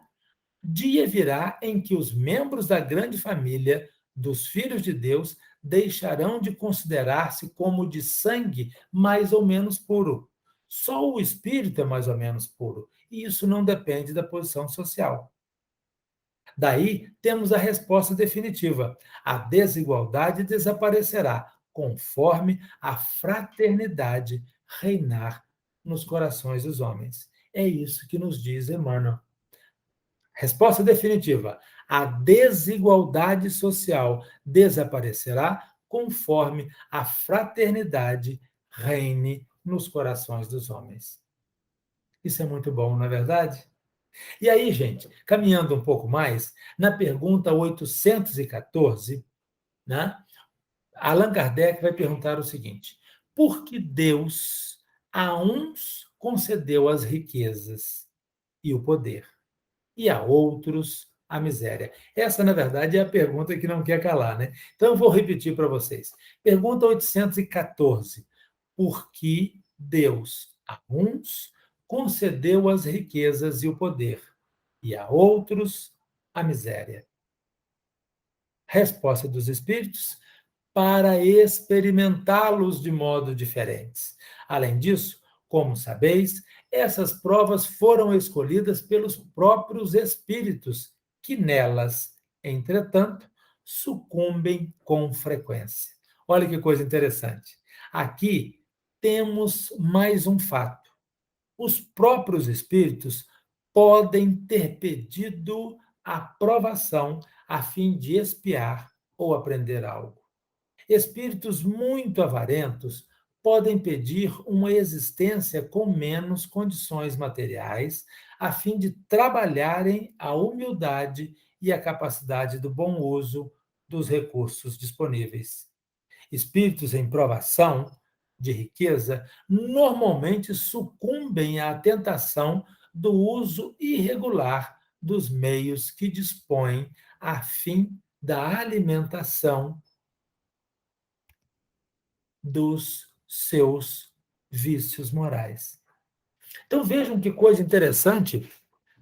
Dia virá em que os membros da grande família dos filhos de Deus deixarão de considerar-se como de sangue mais ou menos puro. Só o espírito é mais ou menos puro, e isso não depende da posição social. Daí temos a resposta definitiva: a desigualdade desaparecerá conforme a fraternidade reinar nos corações dos homens. É isso que nos diz Emmanuel. Resposta definitiva: a desigualdade social desaparecerá conforme a fraternidade reine nos corações dos homens. Isso é muito bom, não é verdade? E aí, gente, caminhando um pouco mais, na pergunta 814, né, Allan Kardec vai perguntar o seguinte: por que Deus a uns concedeu as riquezas e o poder, e a outros a miséria? Essa, na verdade, é a pergunta que não quer calar, né? Então, eu vou repetir para vocês. Pergunta 814. Por que Deus a uns concedeu as riquezas e o poder, e a outros a miséria? Resposta dos Espíritos: para experimentá-los de modo diferentes. Além disso, como sabeis, essas provas foram escolhidas pelos próprios espíritos, que nelas, entretanto, sucumbem com frequência. Olha que coisa interessante. Aqui temos mais um fato. Os próprios espíritos podem ter pedido a provação a fim de expiar ou aprender algo. Espíritos muito avarentos podem pedir uma existência com menos condições materiais, a fim de trabalharem a humildade e a capacidade do bom uso dos recursos disponíveis. Espíritos em provação de riqueza normalmente sucumbem à tentação do uso irregular dos meios que dispõem a fim da alimentação dos seus vícios morais. Então vejam que coisa interessante,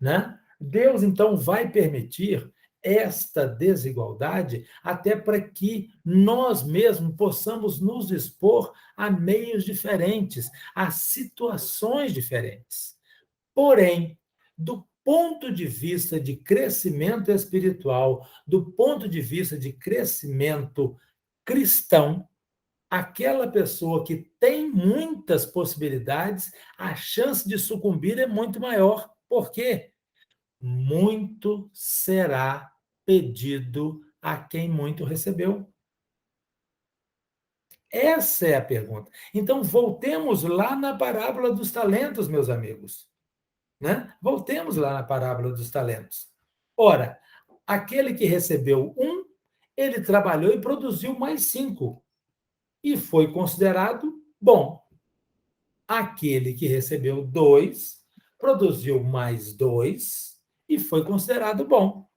né? Deus então vai permitir esta desigualdade até para que nós mesmos possamos nos expor a meios diferentes, a situações diferentes. Porém, do ponto de vista de crescimento espiritual, do ponto de vista de crescimento cristão, aquela pessoa que tem muitas possibilidades, a chance de sucumbir é muito maior. Por quê? Muito será pedido a quem muito recebeu. Essa é a pergunta. Então, voltemos lá na parábola dos talentos, meus amigos. Né? Voltemos lá na parábola dos talentos. Ora, aquele que recebeu um, ele trabalhou e produziu mais 5. E foi considerado bom. Aquele que recebeu 2, produziu mais 2 e foi considerado bom.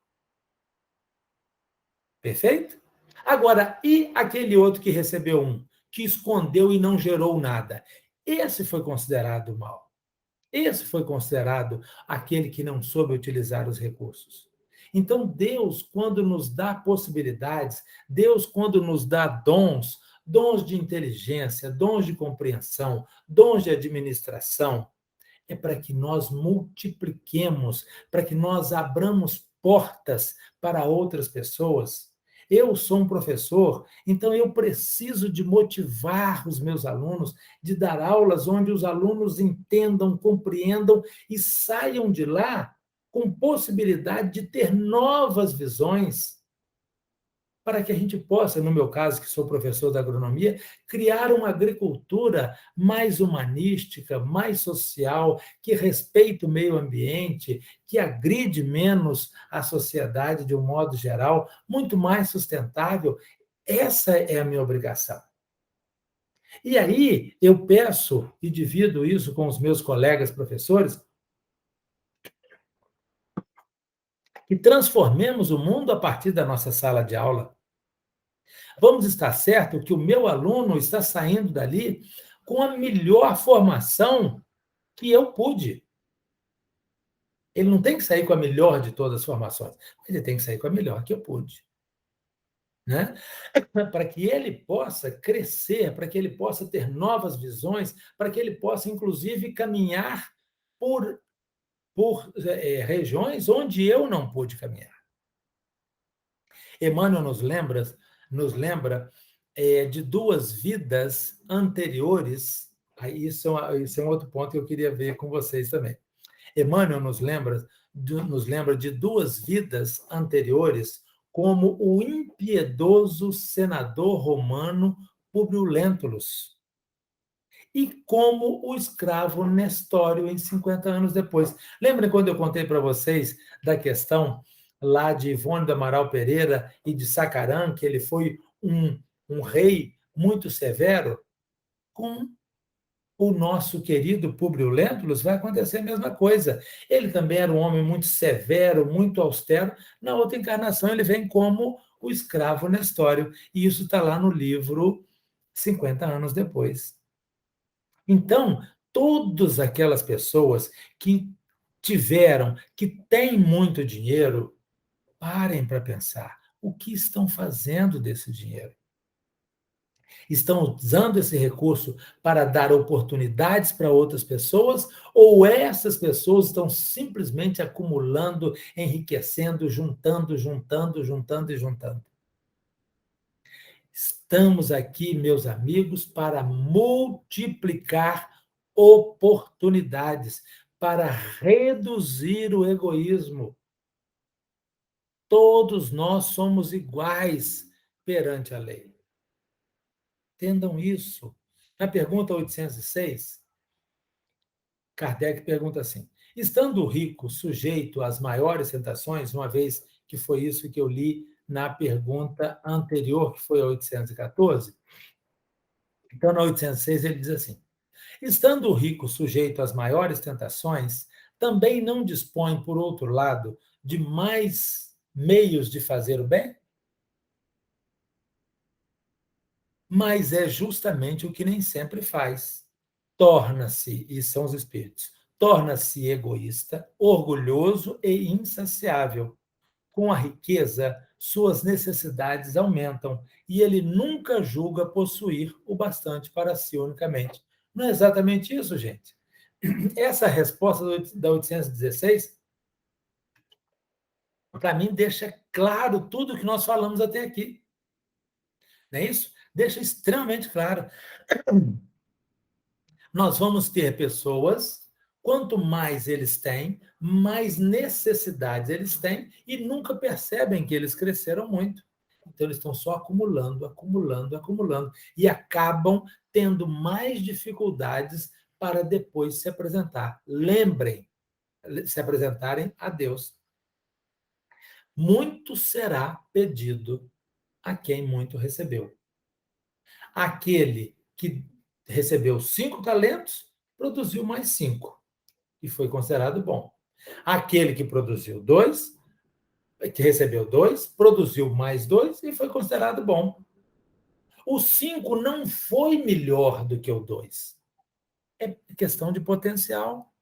Perfeito? Agora, e aquele outro que recebeu 1, que escondeu e não gerou nada? Esse foi considerado mal. Esse foi considerado aquele que não soube utilizar os recursos. Então, Deus, quando nos dá possibilidades, Deus, quando nos dá dons, dons de inteligência, dons de compreensão, dons de administração, é para que nós multipliquemos, para que nós abramos portas para outras pessoas. Eu sou um professor, então eu preciso de motivar os meus alunos, de dar aulas onde os alunos entendam, compreendam e saiam de lá com possibilidade de ter novas visões, para que a gente possa, no meu caso, que sou professor da agronomia, criar uma agricultura mais humanística, mais social, que respeite o meio ambiente, que agride menos a sociedade de um modo geral, muito mais sustentável. Essa é a minha obrigação. E aí eu peço e divido isso com os meus colegas professores, que transformemos o mundo a partir da nossa sala de aula. Vamos estar certo que o meu aluno está saindo dali com a melhor formação que eu pude. Ele não tem que sair com a melhor de todas as formações, ele tem que sair com a melhor que eu pude. Né? Para que ele possa crescer, para que ele possa ter novas visões, para que ele possa, inclusive, caminhar por regiões onde eu não pude caminhar. Emmanuel nos lembra de 2 vidas anteriores. Aí isso é um outro ponto que eu queria ver com vocês também. Emmanuel nos lembra de 2 vidas anteriores, como o impiedoso senador romano Publio Lentulus e como o escravo Nestório em 50 anos depois. Lembra quando eu contei para vocês da questão lá de Ivone do Amaral Pereira e de Sacarã, que ele foi um rei muito severo? Com o nosso querido Publio Lentulus vai acontecer a mesma coisa. Ele também era um homem muito severo, muito austero. Na outra encarnação, ele vem como o escravo Nestório. E isso está lá no livro 50 anos depois. Então, todas aquelas pessoas que tiveram, que têm muito dinheiro, parem para pensar o que estão fazendo desse dinheiro. Estão usando esse recurso para dar oportunidades para outras pessoas, ou essas pessoas estão simplesmente acumulando, enriquecendo, juntando, juntando, juntando e juntando? Estamos aqui, meus amigos, para multiplicar oportunidades, para reduzir o egoísmo. Todos nós somos iguais perante a lei. Entendam isso. Na pergunta 806, Kardec pergunta assim: estando o rico sujeito às maiores tentações, uma vez que foi isso que eu li na pergunta anterior, que foi a 814, então na 806 ele diz assim: estando o rico sujeito às maiores tentações, também não dispõe, por outro lado, de mais meios de fazer o bem? Mas é justamente o que nem sempre faz. Torna-se, e são os espíritos, torna-se egoísta, orgulhoso e insaciável. Com a riqueza, suas necessidades aumentam e ele nunca julga possuir o bastante para si unicamente. Não é exatamente isso, gente? Essa resposta da 816, para mim, deixa claro tudo que nós falamos até aqui. Não é isso? Deixa extremamente claro. Nós vamos ter pessoas, quanto mais eles têm, mais necessidades eles têm e nunca percebem que eles cresceram muito. Então, eles estão só acumulando, acumulando, acumulando e acabam tendo mais dificuldades para depois se apresentar. Lembrem, se apresentarem a Deus. Muito será pedido a quem muito recebeu. Aquele que recebeu 5 talentos, produziu mais 5 e foi considerado bom. Aquele que produziu 2, que recebeu 2, produziu mais 2 e foi considerado bom. O 5 não foi melhor do que o 2. É questão de potencial.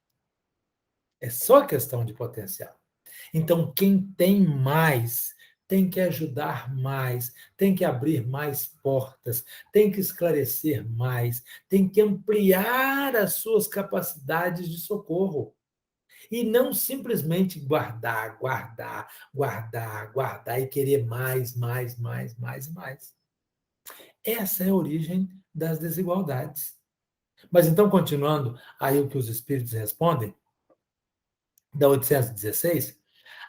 É só questão de potencial. Então, quem tem mais tem que ajudar mais, tem que abrir mais portas, tem que esclarecer mais, tem que ampliar as suas capacidades de socorro. E não simplesmente guardar, guardar, guardar, guardar e querer mais, mais, mais, mais e mais. Essa é a origem das desigualdades. Mas então, continuando aí o que os espíritos respondem, da 816,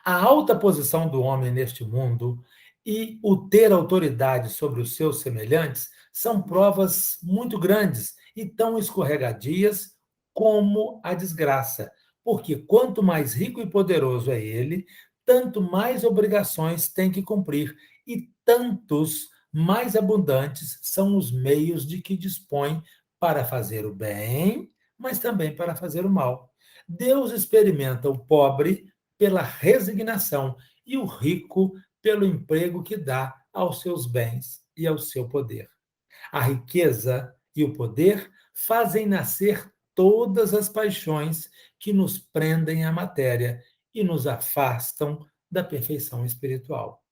a alta posição do homem neste mundo e o ter autoridade sobre os seus semelhantes são provas muito grandes e tão escorregadias como a desgraça, porque quanto mais rico e poderoso é ele, tanto mais obrigações tem que cumprir e tantos mais abundantes são os meios de que dispõe para fazer o bem, mas também para fazer o mal. Deus experimenta o pobre pela resignação e o rico pelo emprego que dá aos seus bens e ao seu poder. A riqueza e o poder fazem nascer todas as paixões que nos prendem à matéria e nos afastam da perfeição espiritual.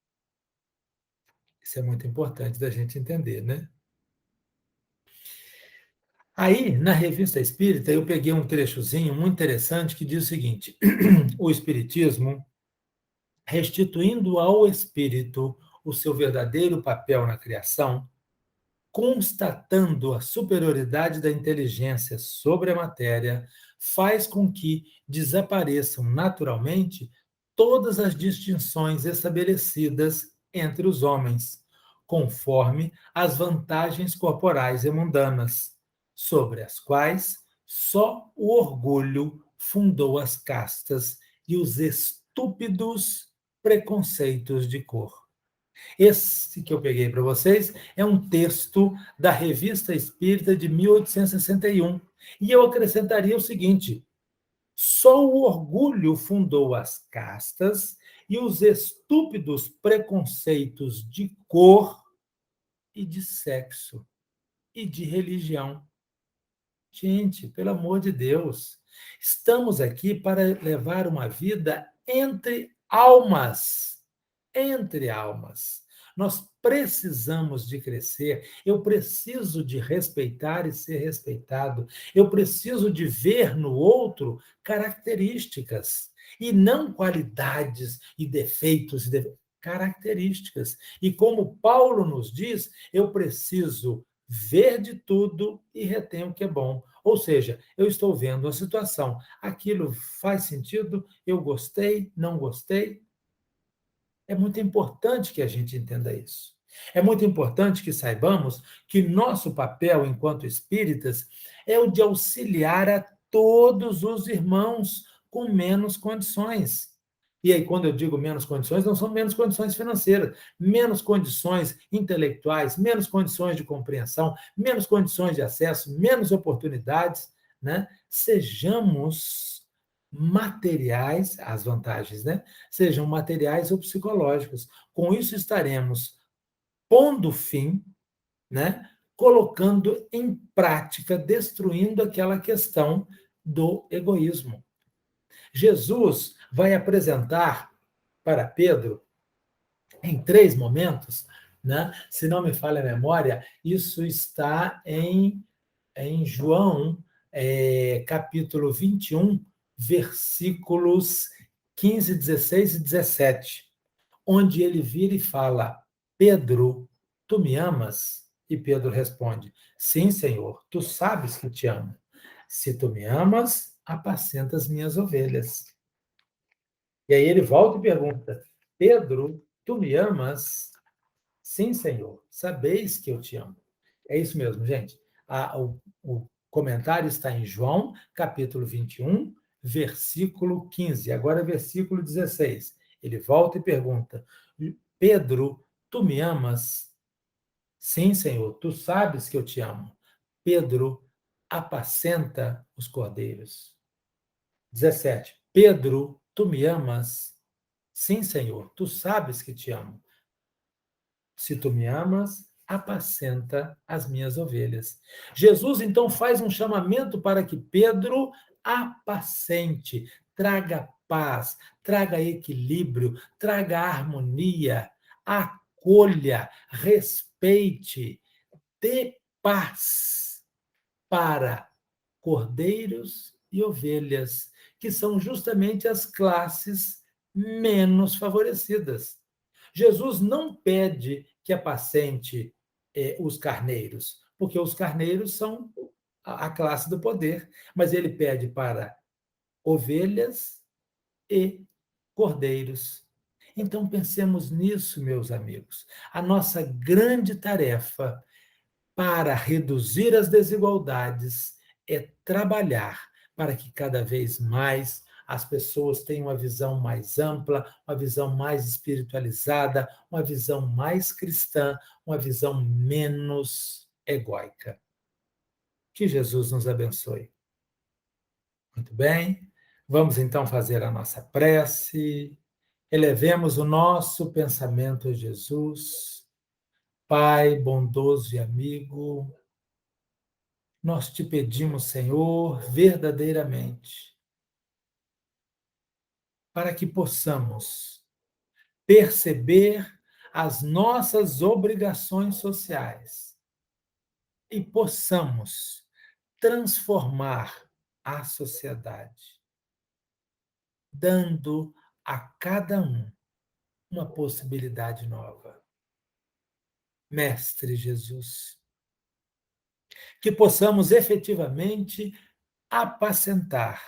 Isso é muito importante da gente entender, né? Aí, na Revista Espírita, eu peguei um trechozinho muito interessante que diz o seguinte: o Espiritismo, restituindo ao espírito o seu verdadeiro papel na criação, constatando a superioridade da inteligência sobre a matéria, faz com que desapareçam naturalmente todas as distinções estabelecidas entre os homens, conforme as vantagens corporais e mundanas, sobre as quais só o orgulho fundou as castas e os estúpidos preconceitos de cor. Esse que eu peguei para vocês é um texto da Revista Espírita de 1861. E eu acrescentaria o seguinte: só o orgulho fundou as castas e os estúpidos preconceitos de cor e de sexo e de religião. Gente, pelo amor de Deus, estamos aqui para levar uma vida entre almas. Entre almas. Nós precisamos de crescer, eu preciso de respeitar e ser respeitado, eu preciso de ver no outro características e não qualidades e defeitos, características. E como Paulo nos diz, eu preciso ver de tudo e reter o que é bom. Ou seja, eu estou vendo a situação, aquilo faz sentido, eu gostei, não gostei. É muito importante que a gente entenda isso. É muito importante que saibamos que nosso papel enquanto espíritas é o de auxiliar a todos os irmãos com menos condições. E aí, quando eu digo menos condições, não são menos condições financeiras, menos condições intelectuais, menos condições de compreensão, menos condições de acesso, menos oportunidades, né? Sejamos materiais, as vantagens, né? Sejam materiais ou psicológicos. Com isso estaremos pondo fim, né? Colocando em prática, destruindo aquela questão do egoísmo. Jesus vai apresentar para Pedro, em 3 momentos, né? Se não me falha a memória, isso está em João, capítulo 21, versículos 15, 16 e 17, onde ele vira e fala: Pedro, tu me amas? E Pedro responde: Sim, Senhor, tu sabes que te amo. Se tu me amas, apacenta as minhas ovelhas. E aí ele volta e pergunta: Pedro, tu me amas? Sim, Senhor, sabeis que eu te amo. É isso mesmo, gente. O comentário está em João, capítulo 21, versículo 15. Agora, versículo 16. Ele volta e pergunta: Pedro, tu me amas? Sim, Senhor, tu sabes que eu te amo. Pedro, apacenta os cordeiros. 17. Pedro, tu me amas? Sim, Senhor, tu sabes que te amo. Se tu me amas, apacenta as minhas ovelhas. Jesus então faz um chamamento para que Pedro apacente, traga paz, traga equilíbrio, traga harmonia, acolha, respeite, dê paz para cordeiros e ovelhas, que são justamente as classes menos favorecidas. Jesus não pede que apacente os carneiros, porque os carneiros são a classe do poder, mas ele pede para ovelhas e cordeiros. Então pensemos nisso, meus amigos. A nossa grande tarefa para reduzir as desigualdades é trabalhar para que cada vez mais as pessoas tenham uma visão mais ampla, uma visão mais espiritualizada, uma visão mais cristã, uma visão menos egóica. Que Jesus nos abençoe. Muito bem, vamos então fazer a nossa prece. Elevemos o nosso pensamento a Jesus. Pai bondoso e amigo, nós te pedimos, Senhor, verdadeiramente, para que possamos perceber as nossas obrigações sociais e possamos transformar a sociedade, dando a cada um uma possibilidade nova. Mestre Jesus, que possamos efetivamente apacentar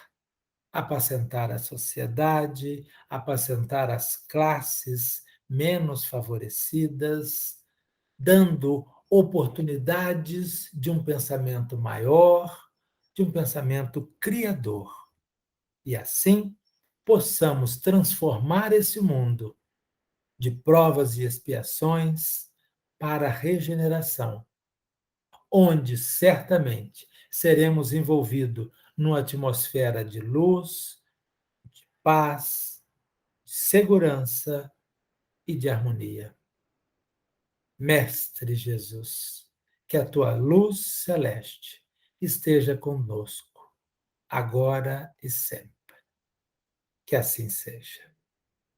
a sociedade, apacentar as classes menos favorecidas, dando oportunidades de um pensamento maior, de um pensamento criador. E assim possamos transformar esse mundo de provas e expiações para a regeneração, onde certamente seremos envolvidos numa atmosfera de luz, paz, segurança e de harmonia. Mestre Jesus, que a tua luz celeste esteja conosco, agora e sempre. Que assim seja.